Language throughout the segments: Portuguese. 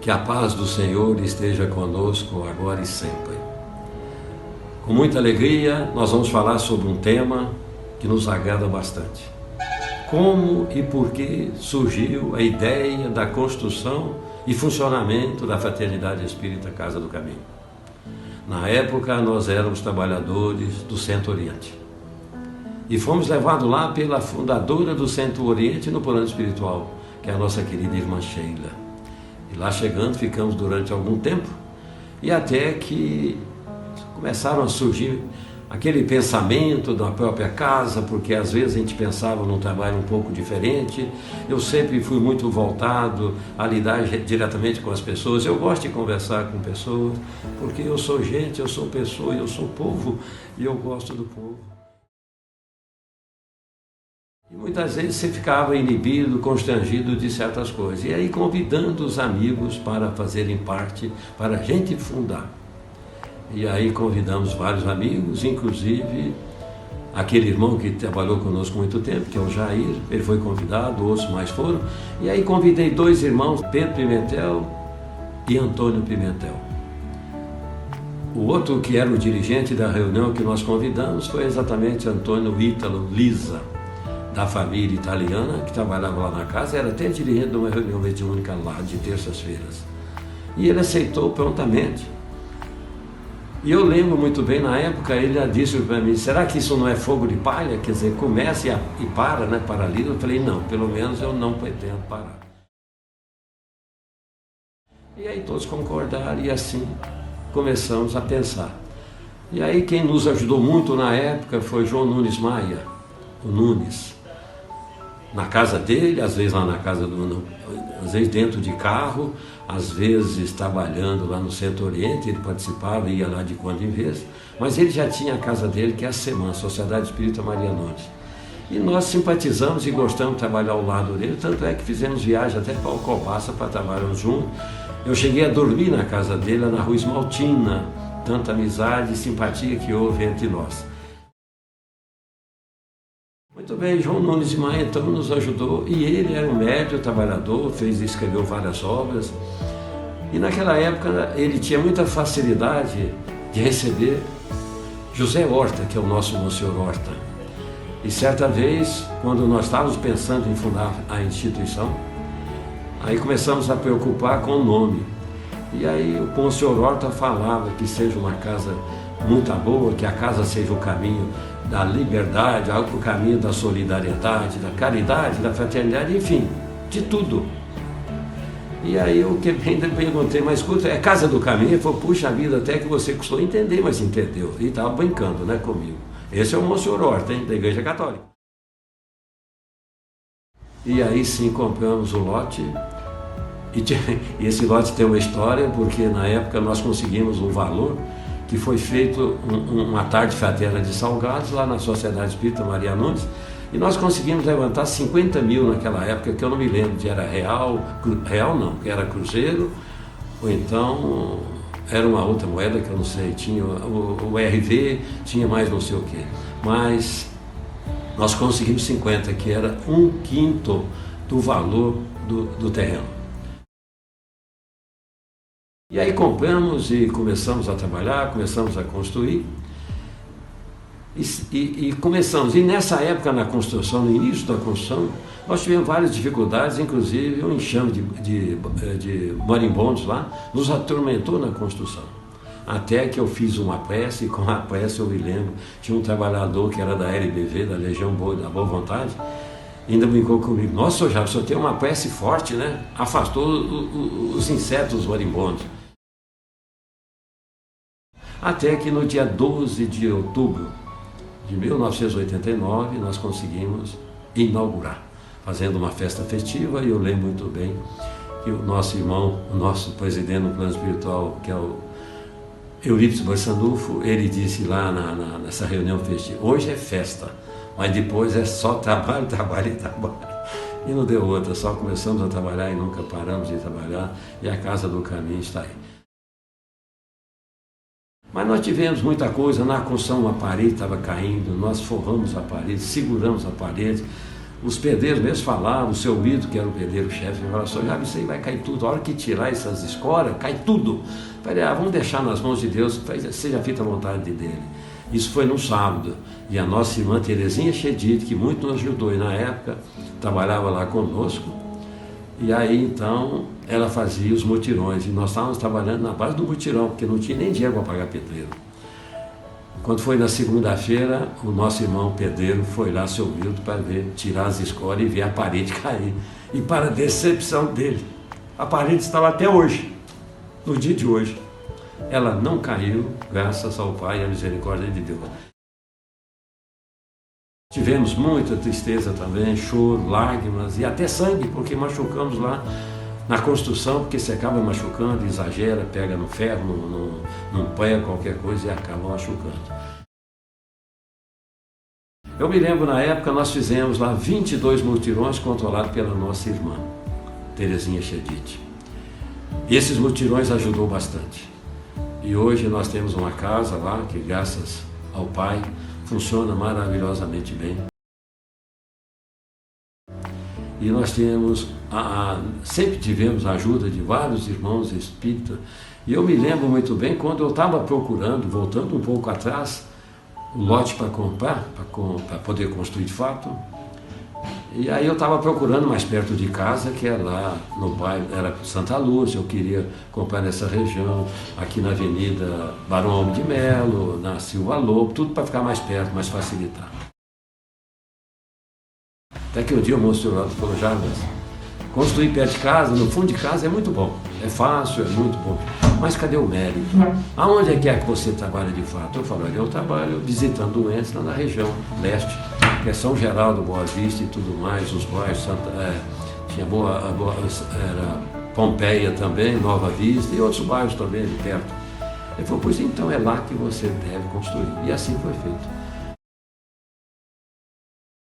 Que a paz do Senhor esteja conosco agora e sempre. Com muita alegria, nós vamos falar sobre um tema que nos agrada bastante. Como e por que surgiu a ideia da construção e funcionamento da Fraternidade Espírita Casa do Caminho? Na época, nós éramos trabalhadores do Centro-Oriente. E fomos levados lá pela fundadora do Centro-Oriente no plano espiritual, que é a nossa querida irmã Sheila. E lá chegando, ficamos durante algum tempo, e até que começaram a surgir aquele pensamento da própria casa, porque às vezes a gente pensava num trabalho um pouco diferente. Eu sempre fui muito voltado a lidar diretamente com as pessoas. Eu gosto de conversar com pessoas, porque eu sou gente, eu sou pessoa, eu sou povo, e eu gosto do povo. E muitas vezes você ficava inibido, constrangido de certas coisas. E aí convidando os amigos para fazerem parte, para a gente fundar. E aí convidamos vários amigos, inclusive aquele irmão que trabalhou conosco muito tempo, que é o Jair, ele foi convidado, outros mais foram. E aí convidei dois irmãos, Pedro Pimentel e Antônio Pimentel. O outro que era o dirigente da reunião que nós convidamos foi exatamente Antônio Ítalo Lisa, da família italiana, que trabalhava lá na casa, era até dirigente de uma reunião mediúnica lá, de terças-feiras. E ele aceitou prontamente. E eu lembro muito bem, na época, ele já disse para mim, será que isso não é fogo de palha? Quer dizer, começa e para, né, paralisa. Eu falei, não, pelo menos eu não pretendo parar. E aí todos concordaram e assim começamos a pensar. E aí quem nos ajudou muito na época foi João Nunes Maia, o Nunes. Na casa dele, às vezes lá na casa às vezes dentro de carro, às vezes trabalhando lá no Centro-Oriente, ele participava, ia lá de quando em vez, mas ele já tinha a casa dele, que é a SEMAN, Sociedade Espírita Maria Nunes. E nós simpatizamos e gostamos de trabalhar ao lado dele, tanto é que fizemos viagem até para Alcobaça para trabalharmos juntos. Eu cheguei a dormir na casa dele, na Rua Esmaltina, tanta amizade e simpatia que houve entre nós. Muito bem, João Nunes Maia então nos ajudou, e ele era um médium, trabalhador, escreveu várias obras, e naquela época ele tinha muita facilidade de receber José Horta, que é o nosso Monsenhor Horta. E certa vez, quando nós estávamos pensando em fundar a instituição, aí começamos a preocupar com o nome. E aí o Monsenhor Horta falava que seja uma casa muito boa, que a casa seja o caminho da liberdade, o caminho da solidariedade, da caridade, da fraternidade, enfim, de tudo. E aí eu ainda perguntei, mas escuta, é Casa do Caminho? Ele falou, puxa vida, até que você custou entender, mas entendeu. E estava brincando, né, comigo. Esse é o Monsenhor Horta, hein, da Igreja Católica. E aí sim compramos o lote, e esse lote tem uma história, porque na época nós conseguimos um valor, que foi feito uma tarde fraterna de salgados lá na Sociedade Espírita Maria Nunes, e nós conseguimos levantar 50 mil naquela época, que eu não me lembro de era real não, que era cruzeiro, ou então era uma outra moeda que eu não sei, tinha o RV, tinha mais não sei o quê, mas nós conseguimos 50, que era 1/5 do valor do terreno. E aí compramos e começamos a trabalhar, começamos a construir, e começamos. E nessa época, na construção, no início da construção, nós tivemos várias dificuldades, inclusive um enxame de marimbondos lá, nos atormentou na construção. Até que eu fiz uma prece, e com a prece eu me lembro, tinha um trabalhador que era da LBV, da Legião da Boa Vontade, ainda brincou comigo, nossa, já o senhor tem uma prece forte, né? Afastou os insetos marimbondos. Até que no dia 12 de outubro de 1989 nós conseguimos inaugurar, fazendo uma festa festiva, e eu lembro muito bem que o nosso irmão, o nosso presidente no plano espiritual, que é o Eurípides Borsandufo, ele disse lá nessa reunião festiva, hoje é festa, mas depois é só trabalho, trabalho e trabalho. E não deu outra, só começamos a trabalhar e nunca paramos de trabalhar, e a Casa do Caminho está aí. Mas nós tivemos muita coisa, na construção a parede estava caindo, nós forramos a parede, seguramos a parede, os pedreiros mesmo falavam, o seu Lito, que era o pedreiro-chefe, falava assim, já isso aí vai cair tudo, a hora que tirar essas escórias, cai tudo. Falei, vamos deixar nas mãos de Deus, seja feita a vontade dele. Isso foi num sábado, e a nossa irmã Terezinha Chedid, que muito nos ajudou, e na época trabalhava lá conosco, e aí então ela fazia os mutirões, e nós estávamos trabalhando na base do mutirão, porque não tinha nem dinheiro para pagar pedreiro. Quando foi na segunda-feira, o nosso irmão pedreiro foi lá, seu Milton, para ver, tirar as escórias e ver a parede cair. E para a decepção dele, a parede estava até hoje, no dia de hoje. Ela não caiu, graças ao Pai e à misericórdia de Deus. Tivemos muita tristeza também, choro, lágrimas e até sangue, porque machucamos lá na construção, porque você acaba machucando, exagera, pega no ferro, num pé, qualquer coisa e acaba machucando. Eu me lembro, na época, nós fizemos lá 22 mutirões controlados pela nossa irmã, Terezinha Chedid. E esses mutirões ajudou bastante. E hoje nós temos uma casa lá, que graças ao Pai, funciona maravilhosamente bem. E nós temos, sempre tivemos a ajuda de vários irmãos espíritas. E eu me lembro muito bem quando eu estava procurando, voltando um pouco atrás, o lote para comprar, para poder construir de fato. E aí eu estava procurando mais perto de casa, que era lá no bairro, era Santa Lúcia, eu queria comprar nessa região, aqui na Avenida Barão Alves de Melo, na Silva Lobo, tudo para ficar mais perto, mais facilitar. Até que um dia o moço falou, Jarbas, construir perto de casa, no fundo de casa é muito bom, é fácil, é muito bom, mas cadê o mérito? Aonde é que você trabalha de fato? Eu falo, eu trabalho visitando doentes lá na região leste, que é São Geraldo, Boa Vista e tudo mais, os bairros, tinha era Pompeia também, Nova Vista e outros bairros também ali perto. Ele falou, pois então é lá que você deve construir. E assim foi feito.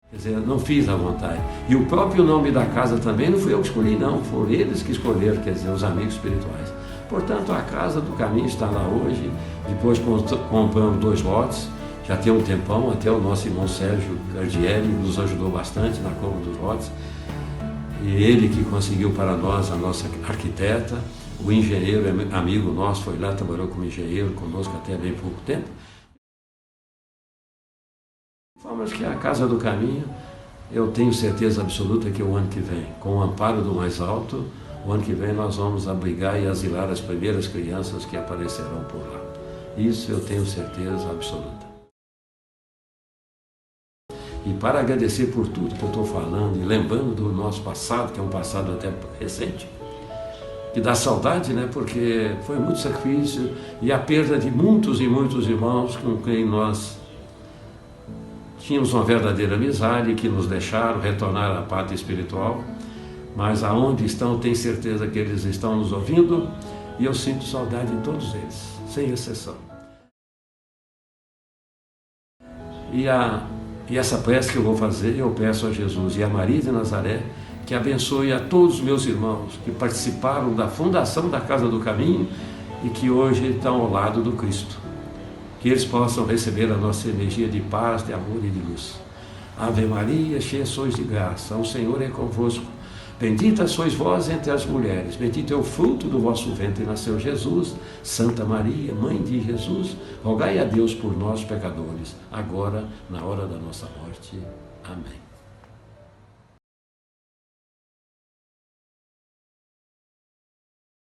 Quer dizer, não fiz à vontade. E o próprio nome da casa também não fui eu que escolhi, não. Foram eles que escolheram, quer dizer, os amigos espirituais. Portanto, a Casa do Caminho está lá hoje. Depois compramos 2 lotes. Já tem um tempão, até o nosso irmão Sérgio Cardielli nos ajudou bastante na compra dos lotes. E ele que conseguiu para nós, a nossa arquiteta, o engenheiro, amigo nosso, foi lá, trabalhou como engenheiro conosco até bem pouco tempo. De forma que a Casa do Caminho, eu tenho certeza absoluta que o ano que vem, com o amparo do mais alto, o ano que vem nós vamos abrigar e asilar as primeiras crianças que aparecerão por lá. Isso eu tenho certeza absoluta. E para agradecer por tudo que eu estou falando e lembrando do nosso passado, que é um passado até recente, que dá saudade, né? Porque foi muito sacrifício e a perda de muitos e muitos irmãos com quem nós tínhamos uma verdadeira amizade, que nos deixaram retornar à pátria espiritual, mas aonde estão, tenho certeza que eles estão nos ouvindo e eu sinto saudade de todos eles, sem exceção. E essa prece que eu vou fazer, eu peço a Jesus e a Maria de Nazaré que abençoe a todos os meus irmãos que participaram da fundação da Casa do Caminho e que hoje estão ao lado do Cristo. Que eles possam receber a nossa energia de paz, de amor e de luz. Ave Maria, cheia sois de graça, o Senhor é convosco. Bendita sois vós entre as mulheres, bendito é o fruto do vosso ventre, nasceu Jesus. Santa Maria, Mãe de Jesus, rogai a Deus por nós, pecadores, agora, na hora da nossa morte. Amém.